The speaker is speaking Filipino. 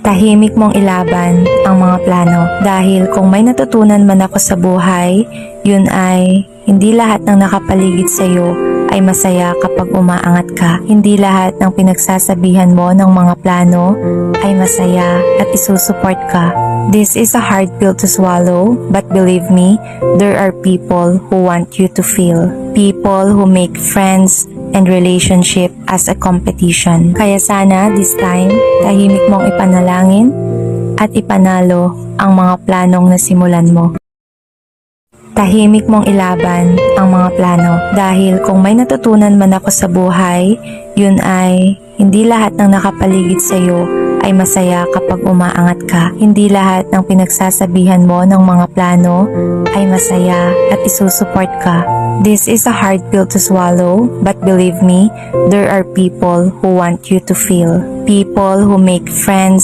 Tahimik mong ilaban ang mga plano dahil kung may natutunan man ako sa buhay, yun ay hindi lahat ng nakapaligid sa iyo ay masaya kapag umaangat ka. Hindi lahat ng pinagsasabihan mo ng mga plano ay masaya at isusuport ka. This is a hard pill to swallow, but believe me, there are people who want you to feel. People who make friends and relationship as a competition. Kaya sana this time, tahimik mong ipanalangin at ipanalo ang mga planong nasimulan mo. Tahimik mong ilaban ang mga plano dahil kung may natutunan man ako sa buhay, yun ay hindi lahat ng nakapaligid sa iyo ay masaya kapag umaangat ka. Hindi lahat ng pinagsasabihan mo ng mga plano ay masaya at isusuport ka. This is a hard pill to swallow, but believe me, there are people who want you to feel. People who make friends